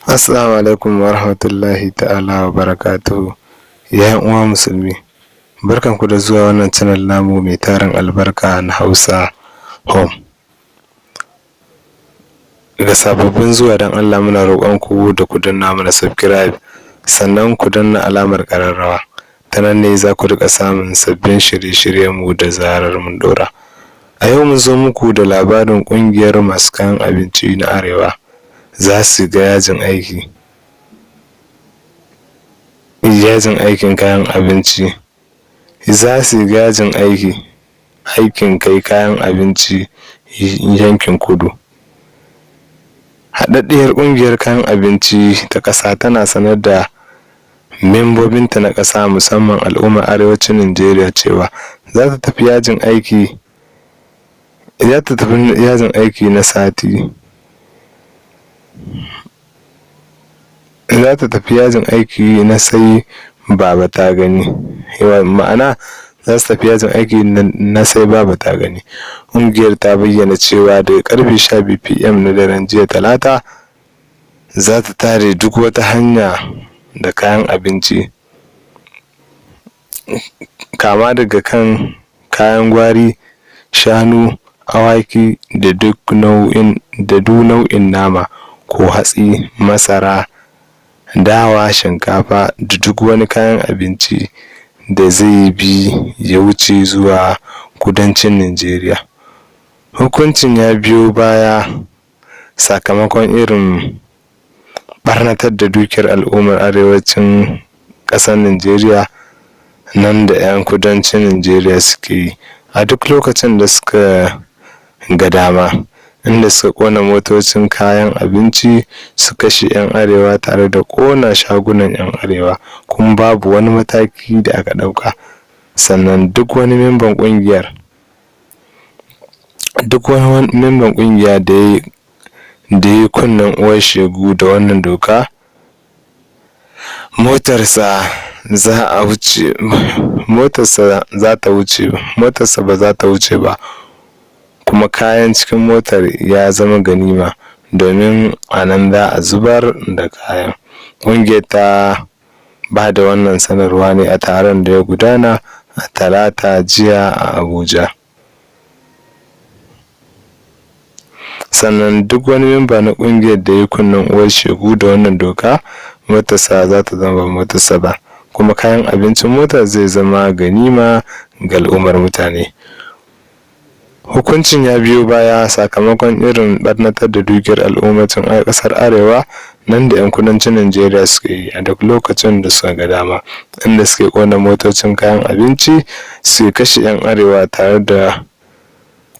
Assalamu alaikum wa rahmatullahi ta'ala wa barakatuhu. Ya uwa musulmi, barkanku da zuwa wannan channel namu mai tarin albarka na Hausa Home. Ga sababbin zuwa don Allah muna roƙonku da ku danna mana subscribe, sannan ku danna alamar ƙararrawa. Ta nan ne za ku riƙa samun sabbin shirye-shiryenmu da zarar mun ɗora. A yau mun zo muku da labarin ƙungiyar masu kayan abinci na Arewa za su ga yajin aikin kayan abinci. Za su ga yajin aikin kai kayan abinci yankin kudu. Haɗaɗɗiyar ƙungiyar kayan abinci ta ƙasa tana sanar da membobinta na ƙasa, musamman al'ummar arewacin Najeriya, cewa za ta tafi yajin aiki na sati. Za ta tafi yajin aiki na sai baba ta gani. Ma'ana za su tafi yajin aiki na sai baba ta gani. Ƙungiyar ta bayyana cewa daga karfe 12 PM na daren jiya Talata za ta tare duk wata hanya da kayan abinci, kama daga kan kayan gwari, shanu, awaki da duk nau'in nama ko hatsi, masara, dawa, shinkafa da duk wani kayan abinci da zai bi ya wuce zuwa kudancin Najeriya. Hukuncin ya biyo baya sakamakon irin ɓarnatar da dukiyar al'ummar arewacin ƙasar Najeriya nan da 'yan kudancin Najeriya suke yi a duk lokacin da suka ga dama, inda suka ƙona motocin kayan abinci, su kashe 'yan arewa tare da ƙona shagunan 'yan arewa, kuma babu wani mataki da aka ɗauka. Sannan duk wani memban ƙungiya da ya kunnen uwar shegu da wannan doka, motarsa ba za ta wuce ba, kuma kayan cikin motar ya zama ganima, domin a nan za a zubar da kayan. Ƙungiyar ta ba da wannan sanarwa ne a taron da ya gudana a Talata jiya a Abuja. Sannan duk wani memba na ƙungiyar da ya kunnen uwar shegu da wannan doka, motarsa za ta zama ba motarsa ba, kuma kayan abincin motar zai zama ganima ga al'ummar mutane. Hukuncin ya biyo baya sakamakon irin ɓarnatar da dukiyar al'ummacin ƙasar Arewa nan da 'yan kudancin Najeriya suke yi a duk lokacin da suka ga dama, inda suke ƙona motocin kayan abinci, su kashe 'yan arewa tare da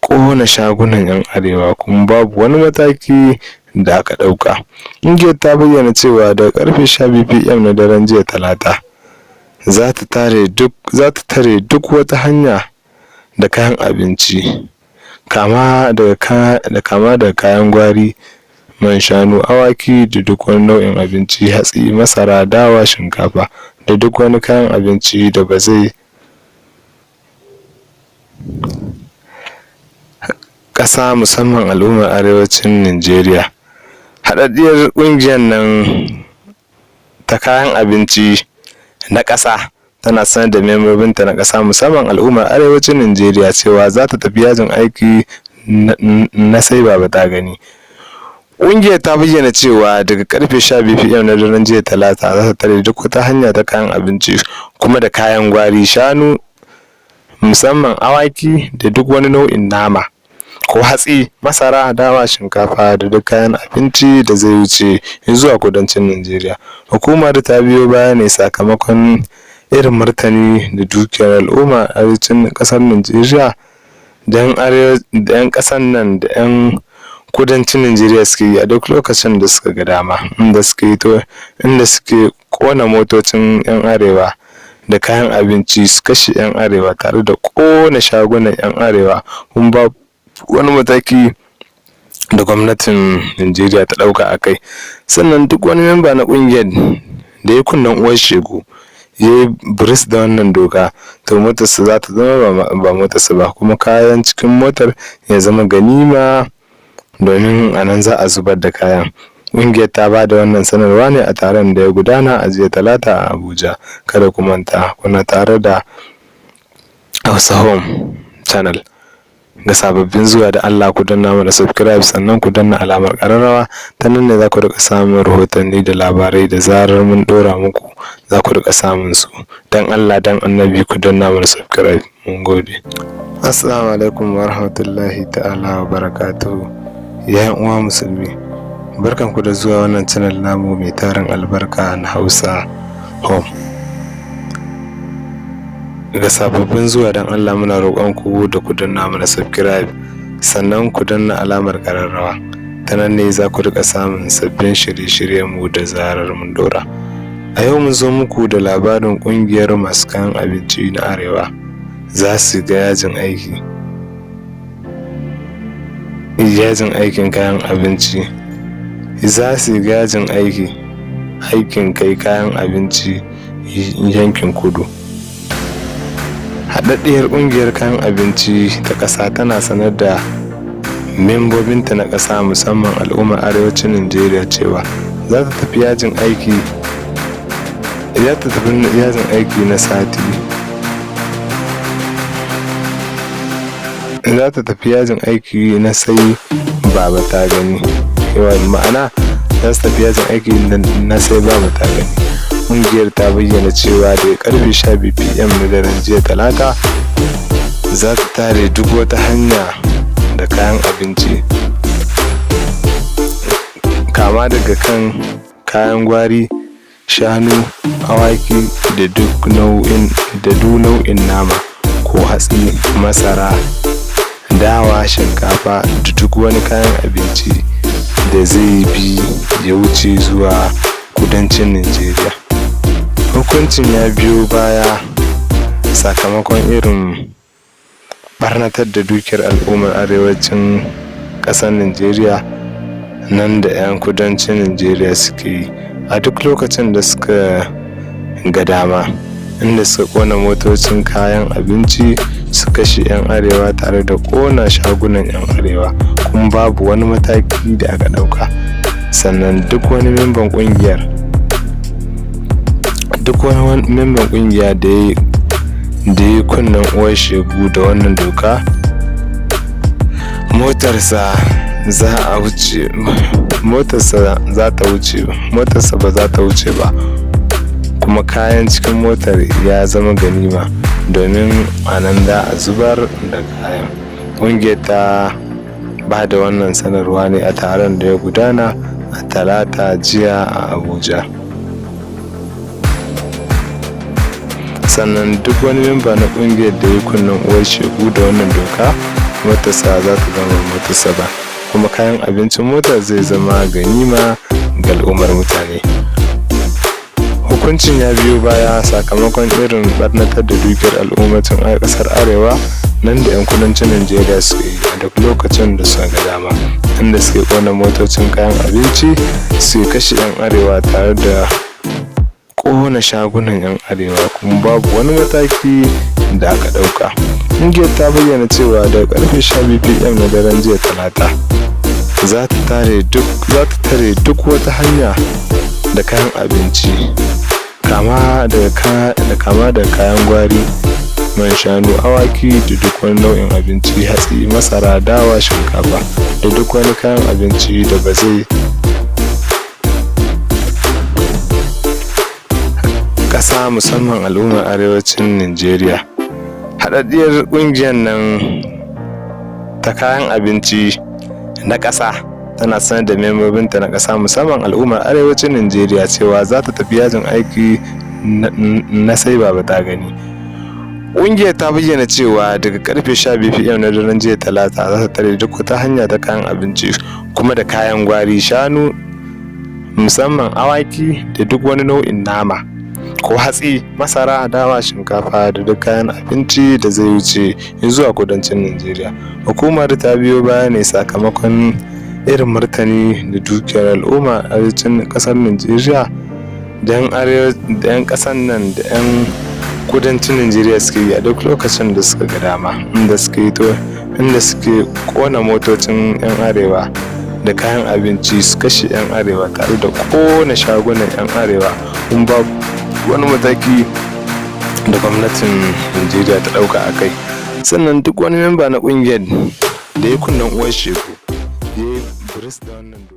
ƙona shagunan 'yan arewa, kuma babu wani mataki da aka ɗauka. Ƙungiyar ta bayyana cewa daga karfe 12 PM na daren jiya Talata za ta tare duk wata hanya da kayan abinci, kama daga kayan gwari, man shanu, awaki da duk wani nau'in abinci, hatsi, masara, dawa, shinkafa da duk wani kayan abinci da ba zai ƙasa, musamman al'ummar arewacin Najeriya. Haɗaɗɗiyar ƙungiyar nan ta kayan abinci na ƙasa tana sanar da membobinta na ƙasa, musamman al'ummar arewacin Najeriya, cewa za ta tafi yajin aiki na sai baba ta gani. Ƙungiyar ta bayyana cewa daga karfe 12 PM na daren jiya Talata za ta tare duk wata hanya ta kayan abinci, kuma da kayan gwari, shanu, musamman awaki da duk wani nau'in nama ko hatsi, masara, dawa, shinkafa da duk kayan abinci da zai wuce zuwa kudancin Najeriya. Hukumar ta biyo baya ne sakamakon irin martani da dukiyar al'umma a arewacin ƙasar Najeriya da 'yan ƙasar nan da 'yan kudancin Najeriya suke yi a duk lokacin da suka ga dama, inda suke ƙona motocin 'yan arewa da kayan abinci, su kashe 'yan arewa tare da ƙona shagunan 'yan arewa, kuma babu wani mataki da gwamnatin Najeriya ta ɗauka a kai. Sannan duk wani memba na ƙungiyar da ya kunnen uwar shegu ya yi biris da wannan doka, to motarsa za ta zama ba motarsa ba, kuma kayan cikin motar ya zama ganima, domin a nan za a zubar da kayan. ƙungiyar ta ba da wannan sanarwa ne a taron da ya gudana a jiya Talata a Abuja. Kada ku manta kuna tare da Hausa Home Channel. Ga sababbin zuwa da Allah ku danna mana subscribe sannan ku danna alamar ƙararrawa, ta nan ne za ku riƙa samun rahotanni da labarai da zarar mun ɗora muku, za ku riƙa samun su. Dan Allah dan Annabi ku danna mana subscribe. Mun gode. Assalamu alaikum wa rahmatullahi ta'ala wa barakatuhu. Ya uwa musulmi, barkanku da zuwa wannan channel namu mai tarin albarka na Hausa Home. Ga sababbin zuwa dan Allah muna roƙon ku da ku danna mana subscribe sannan ku danna alamar ƙararrawa, ta nan ne za ku riƙa samun sabbin shirye-shiryen mu da zarar mun dora. A yau mun zo muku da labarin ƙungiyar masu kayan abinci na Arewa za su ga yajin aikin kayan abinci, za su ga yajin aikin kai kayan abinci yankin kudu. Haɗaɗɗiyar ƙungiyar kayan abinci ta ƙasa tana sanar da membobinta na ƙasa musamman al'ummar arewacin Najeriya cewa za ta tafi yajin aiki na sati. Za ta tafi yajin aiki na sai baba ta gani. Ma'ana za su tafi yajin aiki na sai baba ta gani. Ƙungiyar ta bayyana cewa daga karfe 12 PM na daren jiya Talata za ta tare duk wata hanya da kayan abinci, kama daga kan kayan gwari, shanu, awaki da duk nau'in nama ko hatsi, masara, dawa, shinkafa da duk wani kayan abinci da zai bi ya wuce zuwa kudancin Najeriya. Hukuncin ya biyo baya sakamakon irin barnatar da dukiyar al'ummar arewacin ƙasar Najeriya nan da 'yan kudancin Najeriya suke yi a duk lokacin da suka ga dama, inda suka ƙona motocin kayan abinci, su kashe 'yan arewa tare da ƙona shagunan 'yan arewa, kuma babu wani mataki da aka ɗauka. Sannan duk wani memban ƙungiya da ya kunnen uwar shegu da wannan doka, motarsa ba za ta wuce ba, kuma kayan cikin motar ya zama ganima domin a nan za a zubar da kayan. Ƙungiyar ta ba da wannan sanarwa ne a taron da ya gudana a Talata jiya a Abuja. Sannan duk wani memba na ƙungiyar da ya kunnen uwar shegu da wannan doka, motarsa za ta zama motarsa ba, kuma kayan abincin motar zai zama ganima ga al'ummar mutane. Hukuncin ya biyo baya sakamakon irin barnatar da dukiyar al'ummacin ƙasar Arewa nan da 'yan kudancin Najeriya suke yi a duk lokacin da suka ga dama, inda suke ƙona motocin kayan abinci, su kashe 'yan arewa tare da ƙona shagunan 'yan arewa, kuma babu wani mataki da aka ɗauka. Ƙungiyar ta bayyana cewa daga karfe 12 PM na daren jiya Talata za ta tare duk wata hanya da kayan abinci, kama da kayan gwari, man shanu, awaki da duk wani nau'in abinci, hatsi, masara, dawa, shinkafa da duk wani kayan abinci da ba zai ƙasa musamman al'ummar arewacin Najeriya. Haɗaɗɗiyar ƙungiyar nan ta kayan abinci na ƙasa tana sanar da membobinta na ƙasa musamman al'ummar arewacin Najeriya cewa za ta tafi yajin aiki na sai baba ta gani. Ƙungiyar ta bayyana cewa daga karfe 12 PM na daren jiya Talata za ta tare duk wata hanya ta kayan abinci, kuma da kayan gwari, shanu, musamman awaki da duk wani nau'in nama ko hatsi, masara, dawa, shinkafa da duk kayan abinci da zai wuce zuwa kudancin Najeriya. Hukumar ta biyo baya ne sakamakon irin martani da dukiyar al'umma a arewacin ƙasar Najeriya da 'yan ƙasar nan da 'yan kudancin Najeriya suke yi a duk lokacin da suka ga dama, inda suke ƙona motocin 'yan arewa da kayan abinci su kashe 'yan arewa tare da kona shagunan 'yan arewa, kun ba wani mataki da gwamnatin Najeriya ta ɗauka a kai. Sannan duk wani memba na ƙungiyar da ya kunnen uwar shegu ya yi buris da wannan